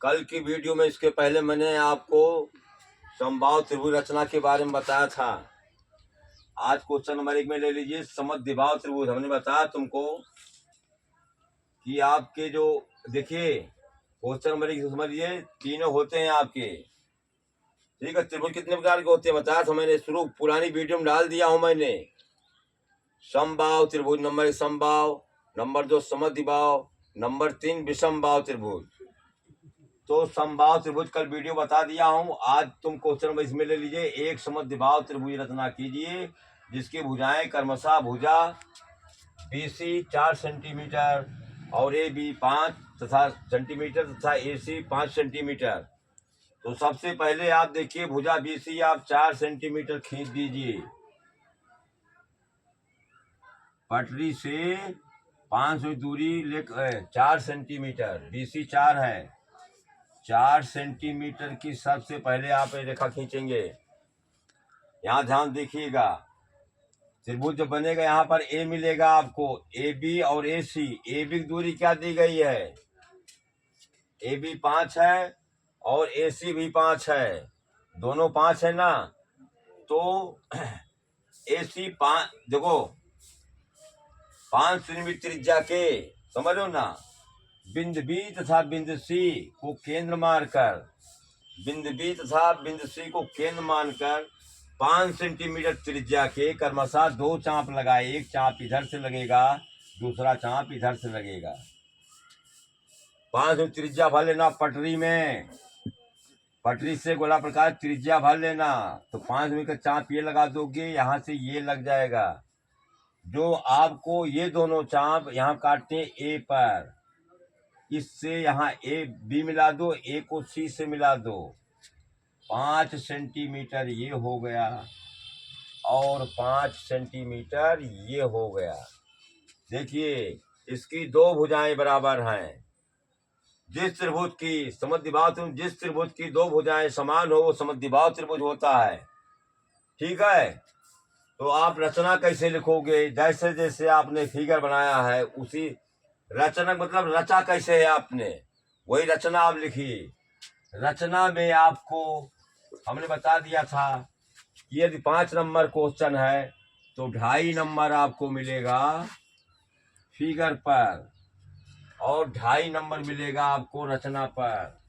कल की वीडियो में इसके पहले मैंने आपको समबाहु त्रिभुज रचना के बारे में बताया था। आज क्वेश्चन नंबर 1 में ले लीजिए समद्विबाहु त्रिभुज। हमने बताया तुमको कि आपके जो देखिए क्वेश्चन नंबर 1 समझिए, तीनों होते हैं आपके, ठीक है। त्रिभुज कितने प्रकार के होते हैं बताया था मैंने, शुरू पुरानी वीडियो में डाल दिया हूं मैंने। समबाहु त्रिभुज नंबर 1 समबाहु, नंबर 2 समद्विबाहु, नंबर 3 विषमबाहु त्रिभुज। तो समबाहु त्रिभुज कल वीडियो बता दिया हूं। आज तुम क्वेश्चन नंबर इसमें ले लीजिए, एक समद्विबाहु त्रिभुज रचना कीजिए जिसकी भुजाएं क्रमशः भुजा BC 4 सेंटीमीटर और AB 5 तथा सेंटीमीटर तथा AC 5 सेंटीमीटर। तो सबसे पहले आप देखिए भुजा BC आप 4 सेंटीमीटर खींच दीजिए, पटरी से 5 दूरी लेकर 4 सेंटीमीटर, BC 4 है, 4 सेंटीमीटर की सबसे पहले आप रेखा खींचेंगे। यहाँ ध्यान देखिएगा, त्रिभुज जो बनेगा यहाँ पर A मिलेगा आपको, AB और AC। AB की दूरी क्या दी गई है, AB 5 है और AC भी 5 है, दोनों 5 है ना। तो AC 5 देखो 5 सेंटीमीटर त्रिज्या के, समझ लो ना। बिंदु B तथा बिंदु C को केंद्र मानकर, बिंदु B तथा बिंदु C को केंद्र मानकर 5 सेंटीमीटर त्रिज्या के क्रमशः 2 चाप लगाए। एक चाप इधर से लगेगा, दूसरा चाप इधर से लगेगा। 5 त्रिज्या भर लेना पटरी में, पटरी से गोला प्रकार त्रिज्या भर लेना। तो 5 मीटर चाप ये लगा दोगे, यहाँ से ये लग जाएगा। जो आपको ये दोनों चाप यहाँ काटते हैं A पर, इससे यहाँ A B मिला दो, A को C से मिला दो। 5 सेंटीमीटर ये हो गया और 5 सेंटीमीटर ये हो गया। देखिए इसकी दो भुजाएं बराबर हैं। जिस त्रिभुज की समद्विबाहु त्रिभुज, जिस त्रिभुज की दो भुजाएं समान हो वो समद्विबाहु त्रिभुज होता है, ठीक है। तो आप रचना कैसे लिखोगे, जैसे जैसे आपने फिगर बनाया है उसी रचना, मतलब रचा कैसे है आपने, वही रचना आप लिखिए। रचना में आपको हमने बता दिया था कि यदि 5 नंबर क्वेश्चन है तो 2.5 नंबर आपको मिलेगा फिगर पर और 2.5 नंबर मिलेगा आपको रचना पर।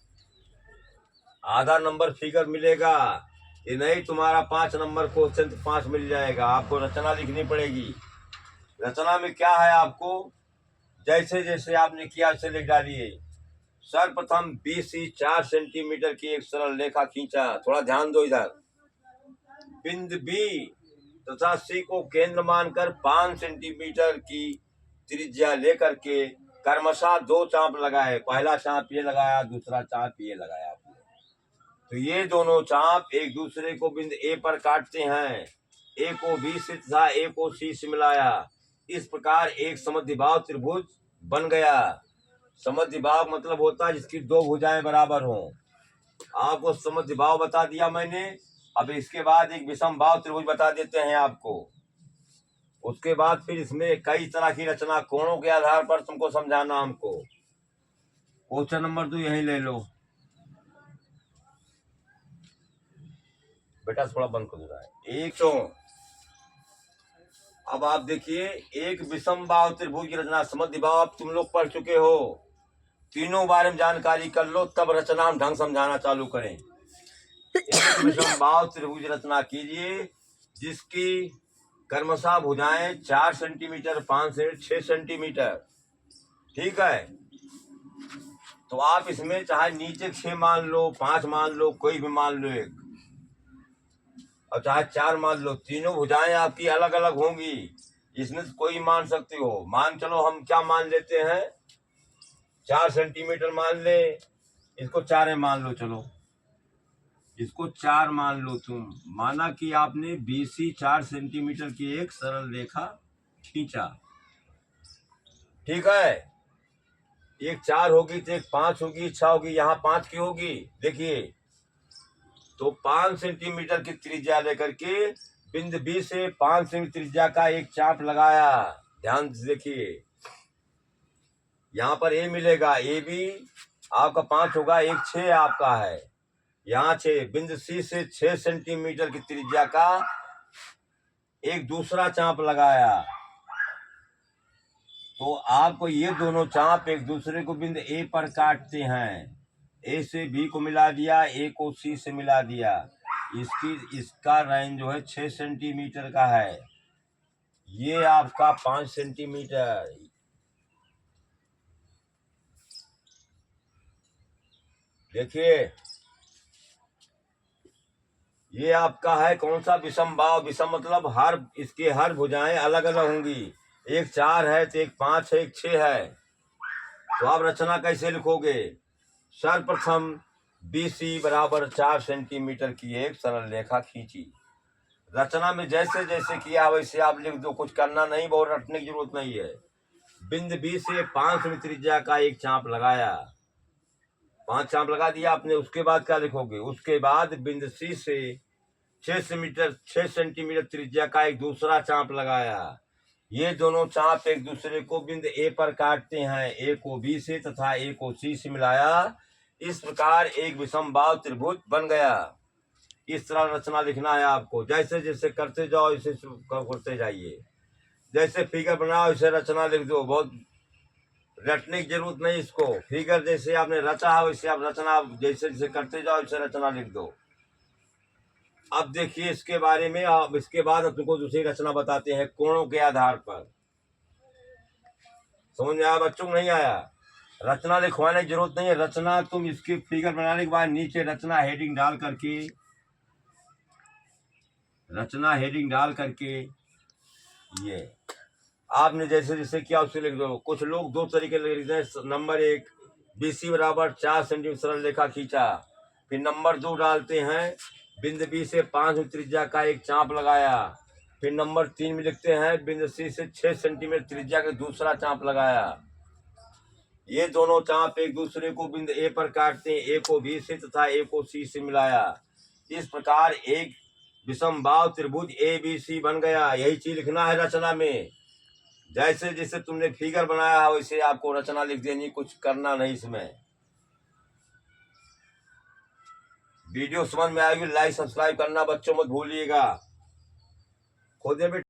आधा नंबर फिगर मिलेगा, ये नहीं तुम्हारा 5 नंबर क्वेश्चन तो 5 मिल जाएगा। आपको रचना लिखनी पड़ेगी। रचना में क्या है, आपको जैसे जैसे आपने किया वैसे लिख डालिए। सर्वप्रथम BC 4 सेंटीमीटर की एक सरल रेखा खींचा। थोड़ा ध्यान दो इधर। बिंदु B तथा C को केंद्र मानकर 5 सेंटीमीटर की त्रिज्या लेकर के क्रमशः 2 चाप लगाए। पहला चाप ये लगाया, दूसरा चाप ये लगाया। तो ये दोनों चाप एक दूसरे को बिंदु A पर काटते हैं। A को B से तथा A को C से मिलाया। इस प्रकार एक समद्विबाहु त्रिभुज बन गया। समद्विबाहु मतलब होता है जिसकी दो भुजाएं बराबर हों। आपको समद्विबाहु बता दिया मैंने। अब इसके बाद एक विषमबाहु त्रिभुज बता देते हैं आपको। उसके बाद फिर इसमें कई तरह की रचना कोणों के आधार पर तुमको समझाना हमको। क्वेश्चन नंबर 2 यही ले लो बेटा, थोड़ा बंद कर रहा है। एक तो अब आप देखिए, एक विषमबाहु त्रिभुज की रचना। समद्विबाहु अब तुम लोग पढ़ चुके हो, तीनों बारे में जानकारी कर लो तब रचना हम ढंग समझाना चालू करें। एक विषमबाहु त्रिभुज रचना कीजिए जिसकी क्रमशः भुजाएं 4 सेंटीमीटर, 5 से 6 सेंटीमीटर, ठीक है। तो आप इसमें चाहे नीचे 6 मान लो, 5 मान लो, कोई भी मान लो एक, और चाहे 4 मान लो, तीनों भुजाएं आपकी अलग अलग होंगी। इसमें कोई मान सकते हो। मान चलो हम क्या मान लेते हैं, 4 सेंटीमीटर मान ले, इसको 4 मान लो। चलो इसको 4 मान लो तुम। माना कि आपने BC 4 सेंटीमीटर की एक सरल रेखा खींचा, ठीक है। एक 4 होगी तो एक 5 होगी, 6 होगी, यहाँ 5 की होगी। देखिए तो 5 सेंटीमीटर की त्रिज्या लेकर के बिंदु B से 5 सेंटीमीटर त्रिज्या का एक चाप लगाया। ध्यान से देखिए, यहाँ पर A मिलेगा, AB आपका 5 होगा, एक 6 आपका है, यहाँ 6। बिंदु सी से 6 सेंटीमीटर की त्रिज्या का एक दूसरा चाप लगाया, तो आपको ये दोनों चाप एक दूसरे को बिंदु ए पर काटते हैं। ए से बी को मिला दिया, ए को सी से मिला दिया। इसका रेंज जो है 6 सेंटीमीटर का है, ये आपका 5 सेंटीमीटर। देखिए ये आपका है कौन सा, विषम भाव। विषम मतलब इसके हर भुजाएं अलग अलग होंगी। एक 4 है तो एक 5 है, एक 6 है। तो आप रचना कैसे लिखोगे? सर्वप्रथम BC बराबर 4 सेंटीमीटर की एक सरल रेखा खींची। रचना में जैसे जैसे किया वैसे आप लिख दो, कुछ करना नहीं, बहुत रटने की जरूरत नहीं है। बिंदु B से 5 सेमी त्रिज्या का एक चाप लगाया, 5 चाप लगा दिया आपने। उसके बाद क्या लिखोगे? उसके बाद बिंदु C से 6 सेंटीमीटर त्रिज्या का एक दूसरा चाप लगाया। ये दोनों चाप एक दूसरे को बिंदु A पर काटते हैं, A को B से तथा A को C से मिलाया। इस प्रकार एक विषमबाहु त्रिभुज बन गया। इस तरह रचना लिखना है आपको, जैसे जैसे करते जाओ इसे करते जाइए। जैसे फिगर बनाओ इसे रचना लिख दो, बहुत रटने की जरूरत नहीं इसको। फिगर जैसे आपने रचा है वैसे आप रचना जैसे जैसे करते जाओ इसे रचना लिख दो। अब देखिए इसके बारे में, अब इसके बाद तुमको दूसरी रचना बताते हैं कोणों के आधार पर। समझ में आया बच्चों? नहीं आया? रचना लिखवाने की जरूरत नहीं है। रचना तुम इसकी फिगर बनाने के बाद नीचे रचना हेडिंग डाल करके ये आपने जैसे जैसे किया उसे लिख दो। कुछ लोग दो तरीके लिखते हैं। नंबर 1 BC बराबर 4 सेंटीमीटर सरल रेखा खींचा। फिर नंबर 2 डालते हैं, बिंदु B से 5 त्रिज्या का एक चाप लगाया। फिर नंबर 3 में लिखते हैं, बिंदु C से 6 सेंटीमीटर त्रिज्या का दूसरा चाप लगाया। ये दोनों चाप एक दूसरे को बिंदु A पर काटते हैं, A को B से तथा A को C से मिलाया। इस प्रकार एक विषमबाहु त्रिभुज ABC बन गया। यही चीज लिखना है रचना में। जैसे जैसे तुमने फिगर बनाया है वैसे आपको रचना लिख देनी, कुछ करना नहीं इसमें। वीडियो समझ में आएगी, लाइक सब्सक्राइब करना बच्चों मत भूलिएगा। खुद भी